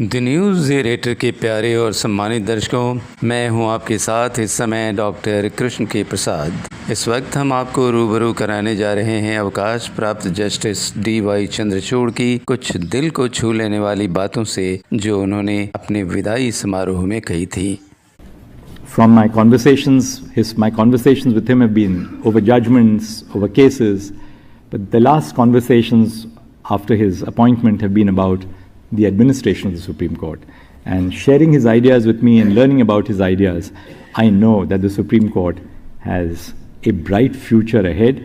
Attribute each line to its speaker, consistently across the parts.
Speaker 1: The news rater के प्यारे और सम्मानित दर्शकों, मैं हूं आपके साथ इस समय डॉक्टर कृष्ण के प्रसाद। इस वक्त हम आपको रूबरू कराने जा रहे हैं अवकाश प्राप्त जस्टिस डी.वाई. चंद्रचूड़ की कुछ दिल को छू लेने वाली बातों से जो उन्होंने अपने विदाई समारोह में कही थी।
Speaker 2: From my conversations with him have been over judgments, over cases, but the last conversations after his appointment have been about the administration of the Supreme Court. And sharing his ideas with me and learning about his ideas, I know that the Supreme Court has a bright future ahead.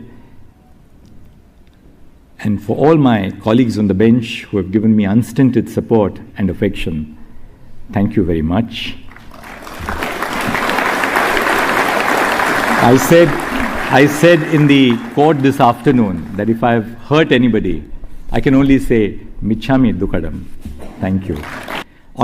Speaker 2: And for all my colleagues on the bench who have given me unstinted support and affection, thank you very much. I said in the court this afternoon that if I have hurt anybody, I can only say, Michhami Dukadam. Thank you.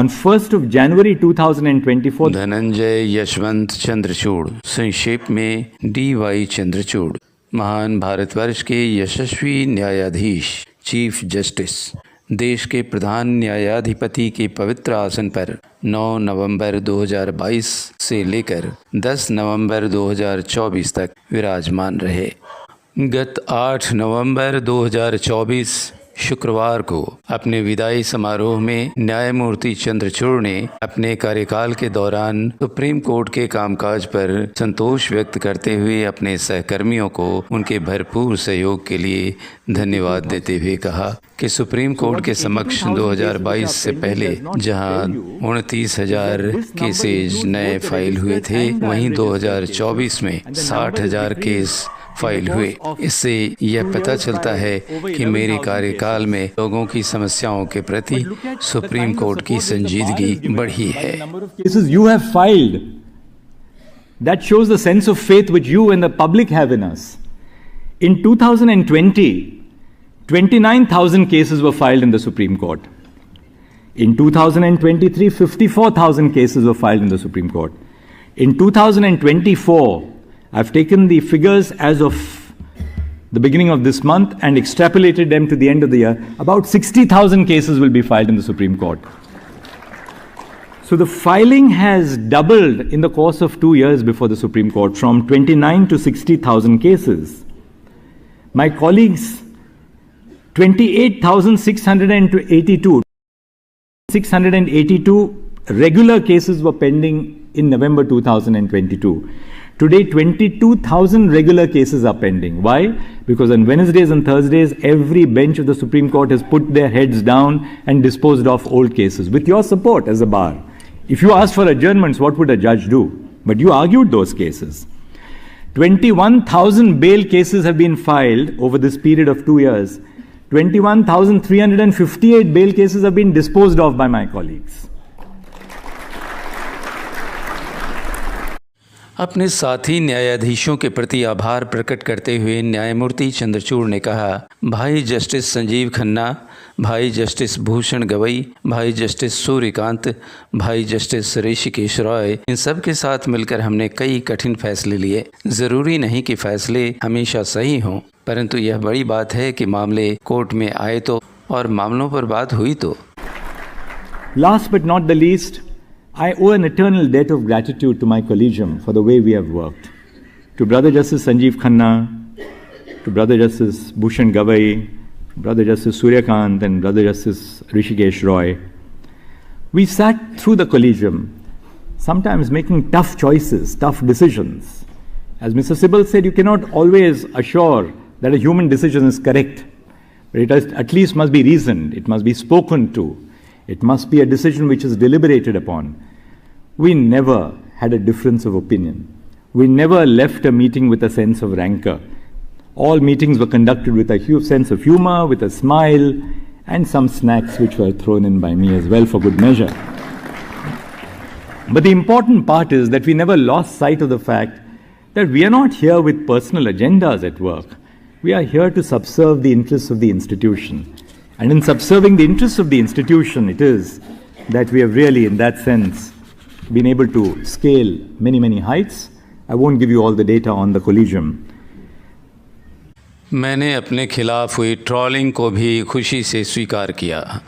Speaker 2: On 1st of January 2024,
Speaker 1: Dhananjay Yashwant Chandrachud, संक्षेप में D.Y.. Chandrachud, महान भारतवर्ष के यशस्वी न्यायाधीश, chief justice, देश के प्रधान न्यायाधिपति के पवित्र आसन पर 9 नवंबर 2022 से लेकर 10 नवंबर 2024 तक विराजमान रहे। गत 8 नवंबर 2024 शुक्रवार को अपने विदाई समारोह में न्यायमूर्ति चंद्रचूड़ ने अपने कार्यकाल के दौरान सुप्रीम कोर्ट के कामकाज पर संतोष व्यक्त करते हुए अपने सहकर्मियों को उनके भरपूर सहयोग के लिए धन्यवाद देते हुए कहा कि सुप्रीम कोर्ट के समक्ष 2022 से पहले जहां 29,000 केसेज नए फाइल हुए थे, वहीं 2024 में 60,000 केस फाइल हुए। इससे यह पता चलता है कि मेरे कार्यकाल में लोगों की समस्याओं के प्रति सुप्रीम कोर्ट की संजीदगी बढ़ी है।
Speaker 2: You have filed. That shows the sense of faith which you and the public have in us. In 2020, 29,000 cases were filed in the Supreme Court. In 2023, 54,000 cases were filed in the Supreme Court. In 2024, I've taken the figures as of the beginning of this month and extrapolated them to the end of the year. About 60,000 cases will be filed in the Supreme Court. So the filing has doubled in the course of 2 years before the Supreme Court, from 29 to 60,000 cases. My colleagues, 682 regular cases were pending in November 2022. Today, 22,000 regular cases are pending. Why? Because on Wednesdays and Thursdays, every bench of the Supreme Court has put their heads down and disposed of old cases, with your support as a bar. If you asked for adjournments, what would a judge do? But you argued those cases. 21,000 bail cases have been filed over this period of 2 years. 21,358 bail cases have been disposed of by my colleagues.
Speaker 1: अपने साथी न्यायाधीशों के प्रति आभार प्रकट करते हुए न्यायमूर्ति चंद्रचूड़ ने कहा, भाई जस्टिस संजीव खन्ना, भाई जस्टिस भूषण गवई, भाई जस्टिस सूर्यकांत, भाई जस्टिस ऋषिकेश रॉय, इन सब के साथ मिलकर हमने कई कठिन फैसले लिए। ज़रूरी नहीं कि फैसले हमेशा सही हों, परंतु यह बड़ी बात है कि मामले कोर्ट में आए तो और मामलों पर बात हुई तो।
Speaker 2: Last but not the least, I owe an eternal debt of gratitude to my collegium for the way we have worked. To Brother Justice Sanjeev Khanna, to Brother Justice Bhushan Gavai, Brother Justice Suryakant and Brother Justice Hrishikesh Roy. We sat through the collegium, sometimes making tough choices, tough decisions. As Mr. Sibal said, you cannot always assure that a human decision is correct, but it at least must be reasoned, it must be spoken to, it must be a decision which is deliberated upon. We never had a difference of opinion. We never left a meeting with a sense of rancor. All meetings were conducted with a sense of humor, with a smile, and some snacks which were thrown in by me as well for good measure. But the important part is that we never lost sight of the fact that we are not here with personal agendas at work. We are here to subserve the interests of the institution. And in subserving the interests of the institution, it is that we have really, in that sense, been able to scale many, many heights. I won't give you all the data on the collegium.
Speaker 1: मैंने अपने खिलाफ हुई trolling को भी खुशी से स्वीकार किया।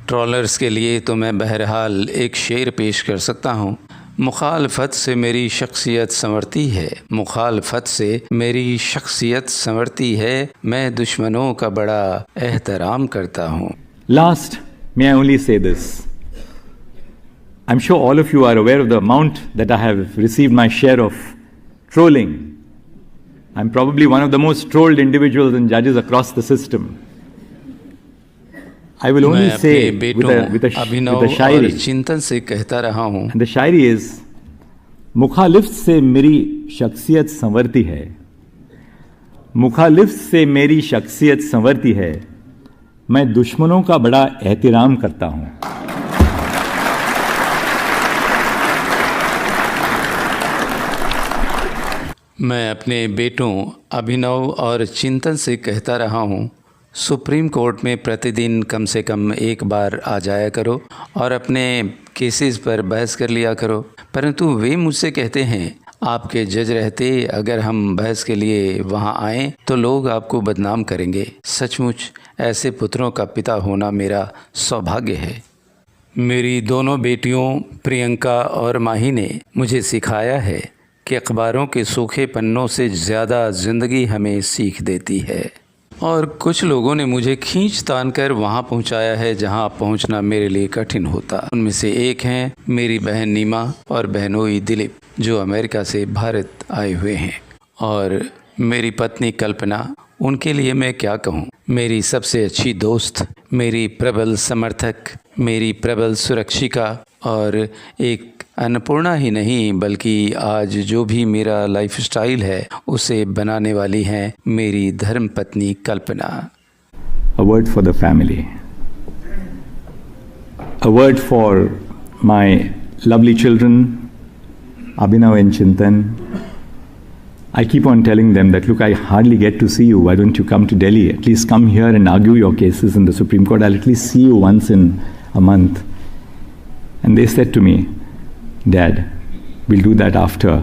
Speaker 1: ट्रॉलर्स के लिए तो मैं बहरहाल एक शेर पेश कर सकता हूँ। मुखालफत से मेरी शख्सियत संवरती है, मुखालफत से मेरी शख्सियत संवरती है, मैं दुश्मनों का बड़ा एहतराम करता हूँ।
Speaker 2: Last, may I only say this. I'm sure all of you are aware of the amount that I have received my share of trolling. I'm probably one of the most trolled individuals and judges across the system. I will only say with a शायरी,
Speaker 1: चिंतन से कहता रहा हूँ।
Speaker 2: and the Shayari is, मुखालिफ से मेरी शख्सियत संवरती है, मुखालिफ से मेरी शख्सियत संवरती है, मैं दुश्मनों का बड़ा एहतराम करता हूँ।
Speaker 1: मैं अपने बेटों अभिनव और चिंतन से कहता रहा हूँ, सुप्रीम कोर्ट में प्रतिदिन कम से कम एक बार आ जाया करो और अपने केसेस पर बहस कर लिया करो। परंतु वे मुझसे कहते हैं, आपके जज रहते अगर हम बहस के लिए वहाँ आएँ तो लोग आपको बदनाम करेंगे। सचमुच ऐसे पुत्रों का पिता होना मेरा सौभाग्य है। मेरी दोनों बेटियों प्रियंका और माही ने मुझे सिखाया है कि अखबारों के सूखे पन्नों से ज़्यादा ज़िंदगी हमें सीख देती है। और कुछ लोगों ने मुझे खींच तान कर वहाँ पहुँचाया है जहाँ पहुँचना मेरे लिए कठिन होता। उनमें से एक हैं मेरी बहन नीमा और बहनोई दिलीप, जो अमेरिका से भारत आए हुए हैं, और मेरी पत्नी कल्पना। उनके लिए मैं क्या कहूँ, मेरी सबसे अच्छी दोस्त, मेरी प्रबल समर्थक, मेरी प्रबल सुरक्षिका, और एक अन्नपूर्णा ही नहीं बल्कि आज जो भी मेरा लाइफस्टाइल है उसे बनाने वाली हैं मेरी धर्म पत्नी कल्पना।
Speaker 2: A word for the family. A word for my lovely children, Abhinav and Chintan. I keep on telling them that, look, I hardly get to see you. Why don't you come to Delhi? At least come here and argue your cases in the Supreme Court. I'll at least see you once in a month. And they said to me, Dad, we'll do that after.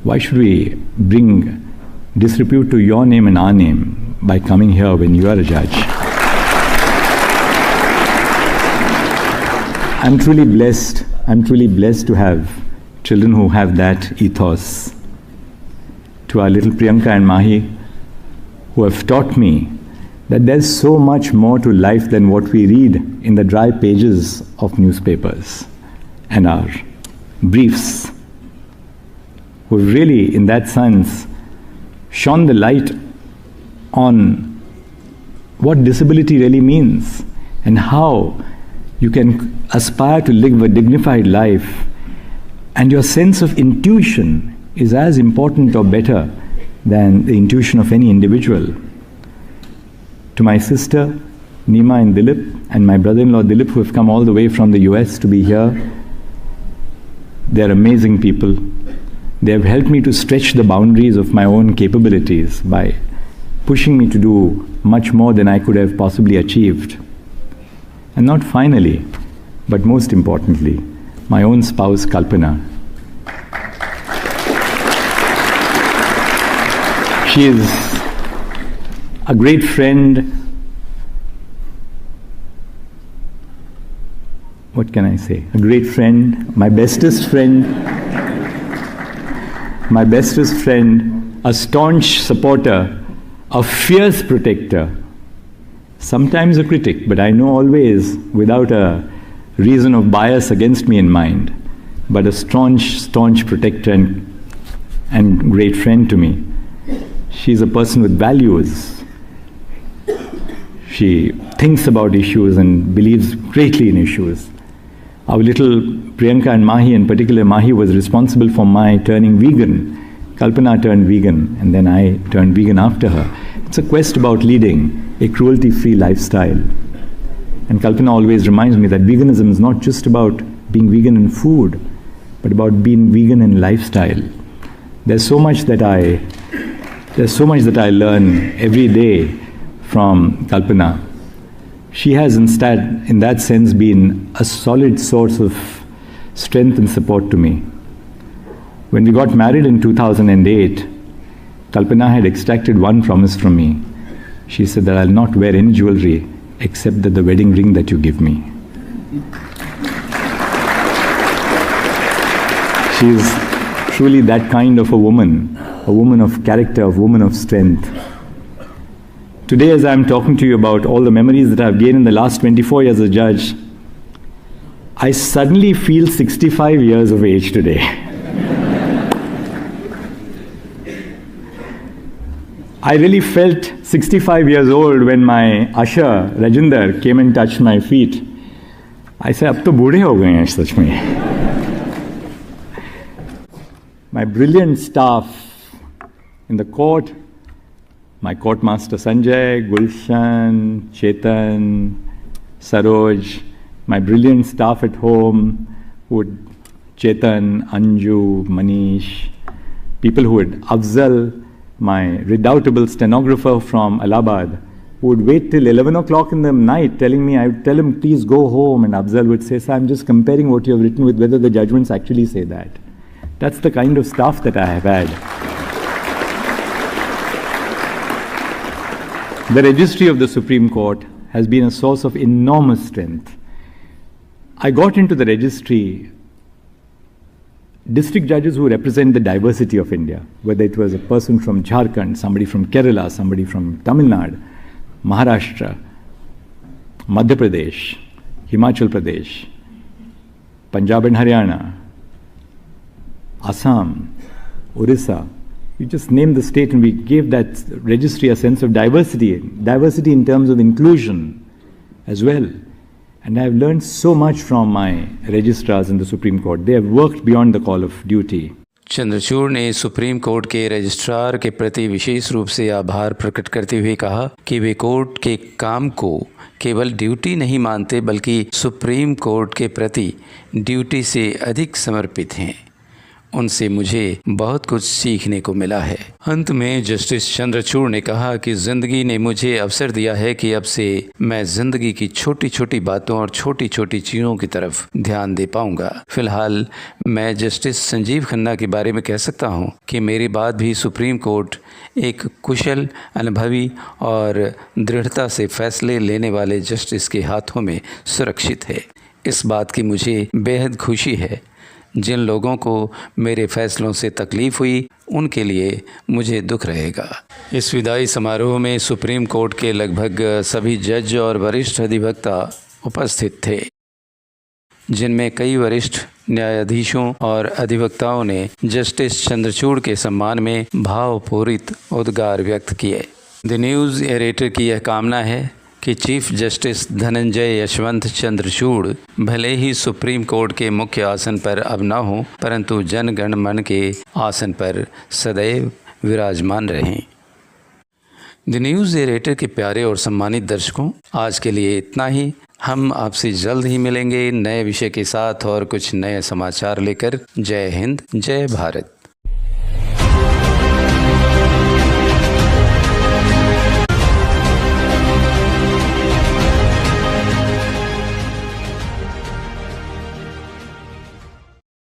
Speaker 2: Why should we bring disrepute to your name and our name by coming here when you are a judge? I'm truly blessed. I'm truly blessed to have children who have that ethos. To our little Priyanka and Mahi, who have taught me that there's so much more to life than what we read in the dry pages of newspapers and our briefs, who have really, in that sense, shone the light on what disability really means and how you can aspire to live a dignified life, and your sense of intuition is as important or better than the intuition of any individual. To my sister, Nima and Dilip, and my brother-in-law Dilip, who have come all the way from the US to be here, they are amazing people. They have helped me to stretch the boundaries of my own capabilities by pushing me to do much more than I could have possibly achieved. And not finally, but most importantly, my own spouse Kalpana. She is a great friend. What can I say? A great friend, my bestest friend, a staunch supporter, a fierce protector, sometimes a critic, but I know always without a reason of bias against me in mind, but a staunch protector and great friend to me. She's a person with values. She thinks about issues and believes greatly in issues. Our little Priyanka and Mahi, in particular Mahi, was responsible for my turning vegan. Kalpana turned vegan, and then I turned vegan after her. It's a quest about leading a cruelty-free lifestyle. And Kalpana always reminds me that veganism is not just about being vegan in food, but about being vegan in lifestyle. There's so much that I learn every day from Kalpana. She has instead, in that sense, been a solid source of strength and support to me. When we got married in 2008, Kalpana had extracted one promise from me. She said that I'll not wear any jewelry except that the wedding ring that you give me. She is truly that kind of a woman of character, a woman of strength. Today, as I'm talking to you about all the memories that I've gained in the last 24 years as a judge, I suddenly feel 65 years of age today. I really felt 65 years old when my usher, Rajinder, came and touched my feet. I said, अब तो बूढ़े हो गए हैं सच में. My brilliant staff in the court, my court master Sanjay, Gulshan, Chetan, Saroj, my brilliant staff at home, Chetan, Anju, Manish, people who would, Afzal, my redoubtable stenographer from Allahabad, who would wait till 11 o'clock in the night telling me, I would tell him, please go home, and Afzal would say, sir, I'm just comparing what you have written with whether the judgments actually say that. That's the kind of staff that I have had. The registry of the Supreme Court has been a source of enormous strength. I got into the registry, district judges who represent the diversity of India, whether it was a person from Jharkhand, somebody from Kerala, somebody from Tamil Nadu, Maharashtra, Madhya Pradesh, Himachal Pradesh, Punjab and Haryana, Assam, Orissa. You just name the state and we gave that registry a sense of diversity in terms of inclusion as well. And I have learned so much from my registrars in the Supreme Court. They have worked beyond the call of duty.
Speaker 1: Chandrachud ने supreme court के registrar के प्रति विशेष रूप से आभार प्रकट करते हुए कहा कि वे कोर्ट के काम को केवल ड्यूटी नहीं मानते बल्कि सुप्रीम कोर्ट के प्रति ड्यूटी से अधिक समर्पित हैं। उनसे मुझे बहुत कुछ सीखने को मिला है। अंत में जस्टिस चंद्रचूड़ ने कहा कि ज़िंदगी ने मुझे अवसर दिया है कि अब से मैं ज़िंदगी की छोटी छोटी बातों और छोटी छोटी चीज़ों की तरफ ध्यान दे पाऊंगा। फिलहाल मैं जस्टिस संजीव खन्ना के बारे में कह सकता हूं कि मेरे बाद भी सुप्रीम कोर्ट एक कुशल, अनुभवी और दृढ़ता से फैसले लेने वाले जस्टिस के हाथों में सुरक्षित है। इस बात की मुझे बेहद खुशी है। जिन लोगों को मेरे फैसलों से तकलीफ़ हुई उनके लिए मुझे दुख रहेगा। इस विदाई समारोह में सुप्रीम कोर्ट के लगभग सभी जज और वरिष्ठ अधिवक्ता उपस्थित थे, जिनमें कई वरिष्ठ न्यायाधीशों और अधिवक्ताओं ने जस्टिस चंद्रचूड़ के सम्मान में भावपूरित उद्गार व्यक्त किए। द न्यूज़ एरेटर की यह कामना है कि चीफ जस्टिस धनंजय यशवंत चंद्रचूड़ भले ही सुप्रीम कोर्ट के मुख्य आसन पर अब न हों, परंतु जन गण मन के आसन पर सदैव विराजमान रहें। द न्यूज़ एरेटर के प्यारे और सम्मानित दर्शकों, आज के लिए इतना ही। हम आपसे जल्द ही मिलेंगे नए विषय के साथ और कुछ नए समाचार लेकर। जय हिंद, जय भारत।